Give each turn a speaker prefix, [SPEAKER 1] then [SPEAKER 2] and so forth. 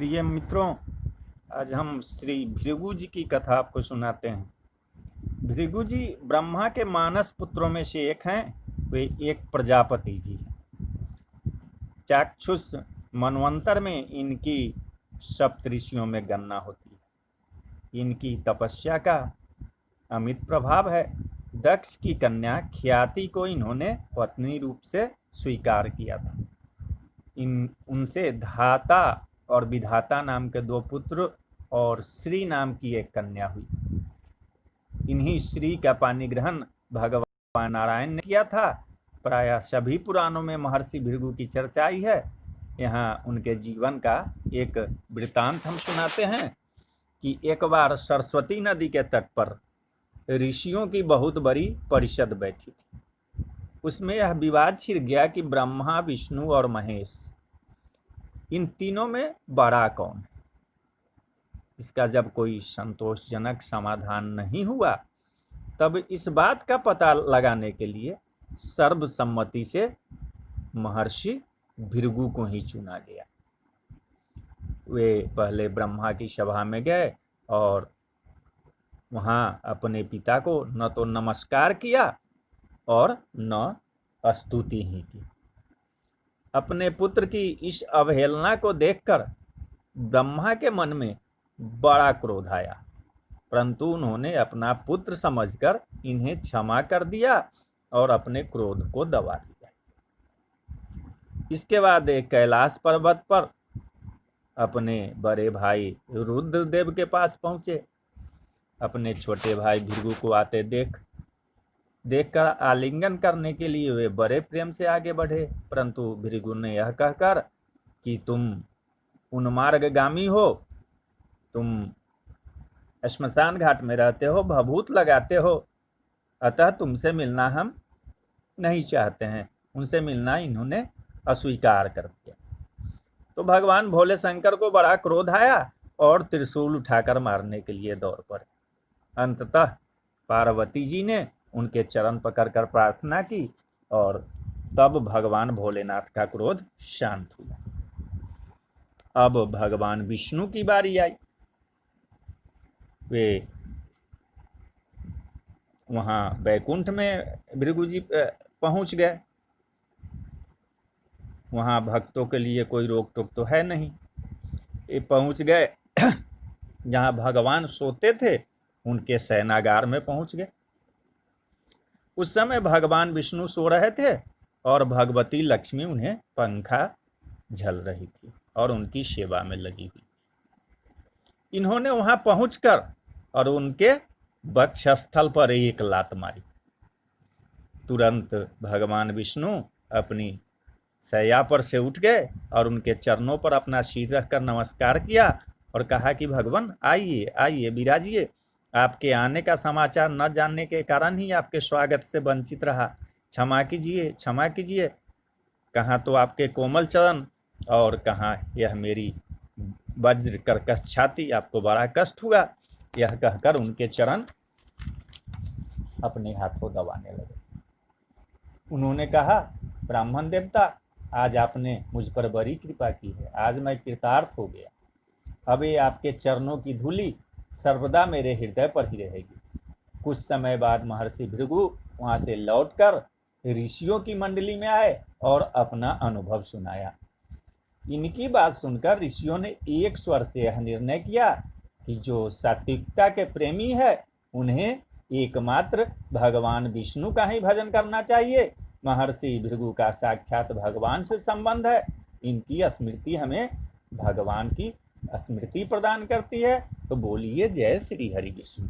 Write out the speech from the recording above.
[SPEAKER 1] प्रिय मित्रों, आज हम श्री भृगु जी की कथा आपको सुनाते हैं। भृगु जी ब्रह्मा के मानस पुत्रों में से एक हैं। वे एक प्रजापति जी हैं। चाक्षुष मनवंतर में इनकी सप्तऋषियों में गणना होती है। इनकी तपस्या का अमित प्रभाव है। दक्ष की कन्या ख्याति को इन्होंने पत्नी रूप से स्वीकार किया था। उनसे धाता और विधाता नाम के 2 पुत्र और श्री नाम की एक कन्या हुई। इन्हीं श्री का पानी ग्रहण भगवान नारायण ने किया था। प्रायः सभी पुराणों में महर्षि भृगु की चर्चा आई है। यहाँ उनके जीवन का एक वृतांत हम सुनाते हैं कि एक बार सरस्वती नदी के तट पर ऋषियों की बहुत बड़ी परिषद बैठी थी। उसमें यह विवाद छिड़ गया कि ब्रह्मा, विष्णु और महेश, इन तीनों में बड़ा कौन है। इसका जब कोई संतोषजनक समाधान नहीं हुआ, तब इस बात का पता लगाने के लिए सर्वसम्मति से महर्षि भृगु को ही चुना गया। वे पहले ब्रह्मा की सभा में गए और वहां अपने पिता को न तो नमस्कार किया और न स्तुति ही की। अपने पुत्र की इस अवहेलना को देखकर ब्रह्मा के मन में बड़ा क्रोध आया, परंतु उन्होंने अपना पुत्र समझकर इन्हें क्षमा कर दिया और अपने क्रोध को दबा लिया। इसके बाद एक कैलाश पर्वत पर अपने बड़े भाई रुद्रदेव के पास पहुंचे। अपने छोटे भाई भृगु को आते देखकर आलिंगन करने के लिए वे बड़े प्रेम से आगे बढ़े, परंतु भृगु ने यह कहकर कि तुम उन्मार्गगामी हो, तुम श्मशान घाट में रहते हो, भभूत लगाते हो, अतः तुमसे मिलना हम नहीं चाहते हैं। उनसे मिलना इन्होंने अस्वीकार कर दिया। तो भगवान भोले शंकर को बड़ा क्रोध आया और त्रिशूल उठाकर मारने के लिए दौड़ पड़े। अंततः पार्वती जी ने उनके चरण पकड़कर प्रार्थना की और तब भगवान भोलेनाथ का क्रोध शांत हुआ। अब भगवान विष्णु की बारी आई। वे वहां वैकुंठ में भृगु जी पहुंच गए। वहां भक्तों के लिए कोई रोक टोक तो है नहीं। ये पहुंच गए जहां भगवान सोते थे, उनके शयनागार में पहुंच गए। उस समय भगवान विष्णु सो रहे थे और भगवती लक्ष्मी उन्हें पंखा झल रही थी और उनकी सेवा में लगी हुई। इन्होंने वहां पहुंचकर और उनके वक्षस्थल पर एक लात मारी। तुरंत भगवान विष्णु अपनी शैया पर से उठ गए और उनके चरणों पर अपना सिर रखकर नमस्कार किया और कहा कि भगवान आइए आइए विराजिए। आपके आने का समाचार न जानने के कारण ही आपके स्वागत से वंचित रहा। क्षमा कीजिए, क्षमा कीजिए। कहाँ तो आपके कोमल चरण और कहाँ यह मेरी वज्र कर्कश छाती, आपको बड़ा कष्ट हुआ। यह कहकर उनके चरण अपने हाथों दबाने लगे। उन्होंने कहा, ब्राह्मण देवता, आज आपने मुझ पर बड़ी कृपा की है। आज मैं कृतार्थ हो गया। अब ये आपके चरणों की धूलि सर्वदा मेरे हृदय पर ही रहेगी। कुछ समय बाद महर्षि भृगु वहां से लौटकर ऋषियों की मंडली में आए और अपना अनुभव सुनाया। इनकी बात सुनकर ऋषियों ने एक स्वर से यह निर्णय किया कि जो सात्विकता के प्रेमी है, उन्हें एकमात्र भगवान विष्णु का ही भजन करना चाहिए। महर्षि भृगु का साक्षात भगवान से संबंध है। इनकी स्मृति हमें भगवान की स्मृति प्रदान करती है। तो बोलिए जय श्री हरि विष्णु।